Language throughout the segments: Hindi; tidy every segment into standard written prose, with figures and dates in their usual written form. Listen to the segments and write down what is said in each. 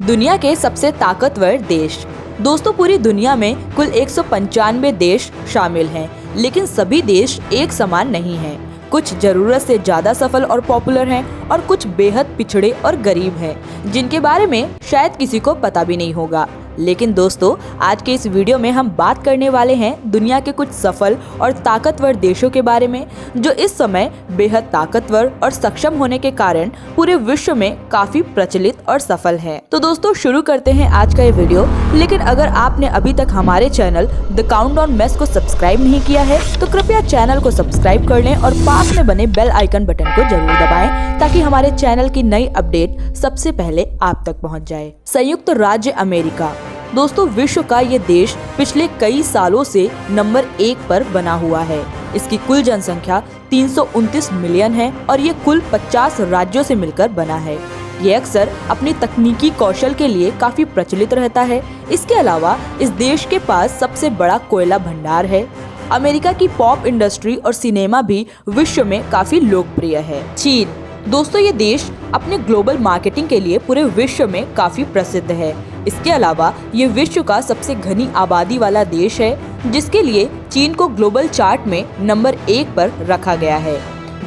दुनिया के सबसे ताकतवर देश। दोस्तों, पूरी दुनिया में कुल 195 देश शामिल हैं, लेकिन सभी देश एक समान नहीं हैं। कुछ जरूरत से ज्यादा सफल और पॉपुलर हैं और कुछ बेहद पिछड़े और गरीब हैं, जिनके बारे में शायद किसी को पता भी नहीं होगा। लेकिन दोस्तों, आज के इस वीडियो में हम बात करने वाले हैं दुनिया के कुछ सफल और ताकतवर देशों के बारे में, जो इस समय बेहद ताकतवर और सक्षम होने के कारण पूरे विश्व में काफी प्रचलित और सफल हैं। तो दोस्तों, शुरू करते हैं आज का ये वीडियो। लेकिन अगर आपने अभी तक हमारे चैनल द काउंटडाउन मेस को सब्सक्राइब नहीं किया है तो कृपया चैनल को सब्सक्राइब कर लें और पास में बने बेल आइकन बटन को जरूर दबाएं, ताकि हमारे चैनल की नई अपडेट सबसे पहले आप तक पहुंच जाए। संयुक्त राज्य अमेरिका। दोस्तों, विश्व का ये देश पिछले कई सालों से नंबर 1 पर बना हुआ है। इसकी कुल जनसंख्या 329 मिलियन है और ये कुल 50 राज्यों से मिलकर बना है। ये अक्सर अपनी तकनीकी कौशल के लिए काफी प्रचलित रहता है। इसके अलावा इस देश के पास सबसे बड़ा कोयला भंडार है। अमेरिका की पॉप इंडस्ट्री और सिनेमा भी विश्व में काफी लोकप्रिय है। चीन। दोस्तों, ये देश अपने ग्लोबल मार्केटिंग के लिए पूरे विश्व में काफी प्रसिद्ध है। इसके अलावा ये विश्व का सबसे घनी आबादी वाला देश है, जिसके लिए चीन को ग्लोबल चार्ट में नंबर 1 पर रखा गया है।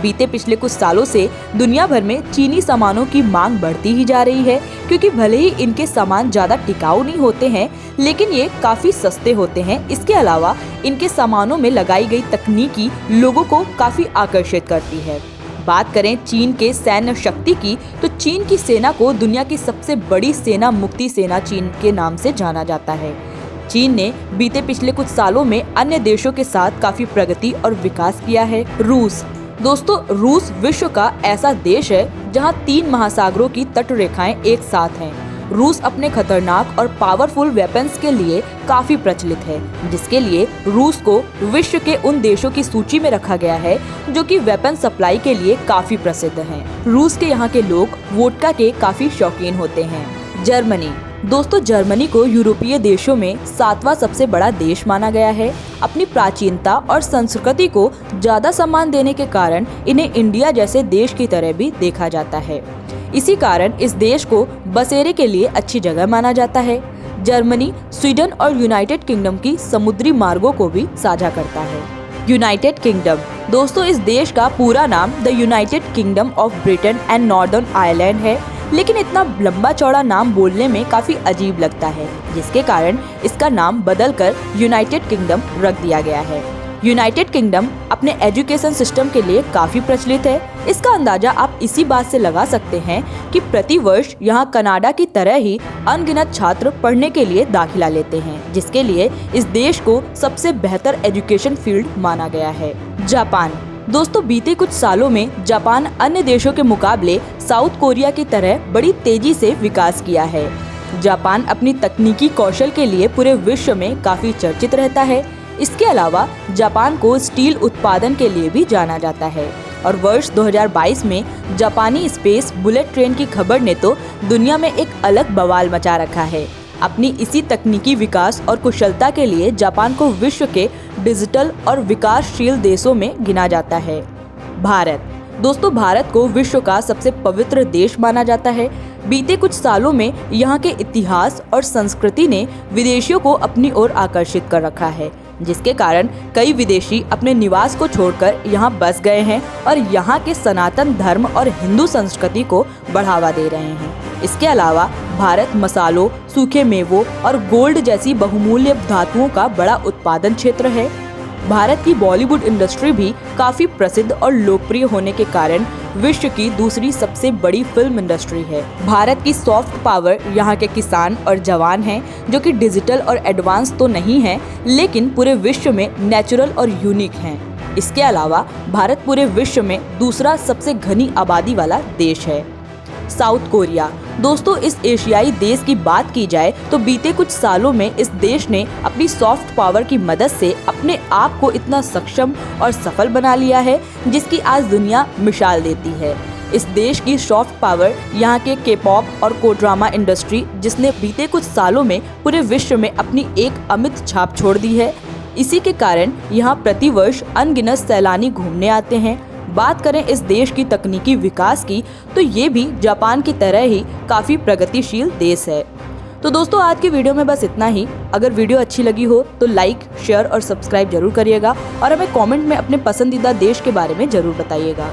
बीते पिछले कुछ सालों से दुनिया भर में चीनी सामानों की मांग बढ़ती ही जा रही है, क्योंकि भले ही इनके सामान ज्यादा टिकाऊ नहीं होते हैं, लेकिन ये काफी सस्ते होते हैं। इसके अलावा इनके सामानों में लगाई गई तकनीकी लोगों को काफी आकर्षित करती है। बात करें चीन के सैन्य शक्ति की, तो चीन की सेना को दुनिया की सबसे बड़ी सेना मुक्ति सेना चीन के नाम से जाना जाता है। चीन ने बीते पिछले कुछ सालों में अन्य देशों के साथ काफी प्रगति और विकास किया है। रूस। दोस्तों, रूस विश्व का ऐसा देश है जहां 3 महासागरों की तट रेखाएं एक साथ हैं। रूस अपने खतरनाक और पावरफुल वेपन्स के लिए काफी प्रचलित है, जिसके लिए रूस को विश्व के उन देशों की सूची में रखा गया है जो कि वेपन सप्लाई के लिए काफी प्रसिद्ध हैं। रूस के यहाँ के लोग वोडका के काफी शौकीन होते हैं। जर्मनी। दोस्तों, जर्मनी को यूरोपीय देशों में 7वां सबसे बड़ा देश माना गया है। अपनी प्राचीनता और संस्कृति को ज्यादा सम्मान देने के कारण इन्हें इंडिया जैसे देश की तरह भी देखा जाता है। इसी कारण इस देश को बसेरे के लिए अच्छी जगह माना जाता है। जर्मनी स्वीडन और यूनाइटेड किंगडम की समुद्री मार्गों को भी साझा करता है। United kingdom. दोस्तों, इस देश का पूरा नाम the United kingdom of Britain and northern Ireland है, लेकिन इतना लंबा चौड़ा नाम बोलने में काफी अजीब लगता है, जिसके कारण इसका नाम बदलकर यूनाइटेड किंगडम रख दिया गया है। यूनाइटेड किंगडम अपने एजुकेशन सिस्टम के लिए काफी प्रचलित है। इसका अंदाजा आप इसी बात से लगा सकते हैं कि प्रति वर्ष यहाँ कनाडा की तरह ही अनगिनत छात्र पढ़ने के लिए दाखिला लेते हैं, जिसके लिए इस देश को सबसे बेहतर एजुकेशन फील्ड माना गया है। जापान। दोस्तों, बीते कुछ सालों में जापान अन्य देशों के मुकाबले साउथ कोरिया की तरह बड़ी तेजी से विकास किया है। जापान अपनी तकनीकी कौशल के लिए पूरे विश्व में काफी चर्चित रहता है। इसके अलावा जापान को स्टील उत्पादन के लिए भी जाना जाता है और वर्ष 2022 में जापानी स्पेस बुलेट ट्रेन की खबर ने तो दुनिया में एक अलग बवाल मचा रखा है। अपनी इसी तकनीकी विकास और कुशलता के लिए जापान को विश्व के डिजिटल और विकासशील देशों में गिना जाता है। भारत। दोस्तों, भारत को विश्व का सबसे पवित्र देश माना जाता है। बीते कुछ सालों में यहाँ के इतिहास और संस्कृति ने विदेशियों को अपनी ओर आकर्षित कर रखा है, जिसके कारण कई विदेशी अपने निवास को छोड़कर यहाँ बस गए हैं और यहाँ के सनातन धर्म और हिंदू संस्कृति को बढ़ावा दे रहे हैं। इसके अलावा भारत मसालों, सूखे मेवों और गोल्ड जैसी बहुमूल्य धातुओं का बड़ा उत्पादन क्षेत्र है। भारत की बॉलीवुड इंडस्ट्री भी काफी प्रसिद्ध और लोकप्रिय होने के कारण विश्व की दूसरी सबसे बड़ी फिल्म इंडस्ट्री है। भारत की सॉफ्ट पावर यहाँ के किसान और जवान हैं, जो कि डिजिटल और एडवांस तो नहीं हैं, लेकिन पूरे विश्व में नेचुरल और यूनिक हैं। इसके अलावा भारत पूरे विश्व में दूसरा सबसे घनी आबादी वाला देश है। South Korea. दोस्तों, इस एशियाई देश की बात की जाए तो बीते कुछ सालों में इस देश ने अपनी सॉफ्ट पावर की मदद से अपने आप को इतना सक्षम और सफल बना लिया है, जिसकी आज दुनिया मिसाल देती है। इस देश की सॉफ्ट पावर यहाँ के के-पॉप और को-ड्रामा इंडस्ट्री, जिसने बीते कुछ सालों में पूरे विश्व में अपनी एक अमिट छाप छोड़ दी है। इसी के कारण यहाँ प्रतिवर्ष अनगिनत सैलानी घूमने आते हैं। बात करें इस देश की तकनीकी विकास की, तो ये भी जापान की तरह ही काफी प्रगतिशील देश है। तो दोस्तों आज की वीडियो में बस इतना ही। अगर वीडियो अच्छी लगी हो तो लाइक, शेयर और सब्सक्राइब जरूर करिएगा और हमें कमेंट में अपने पसंदीदा देश के बारे में जरूर बताइएगा।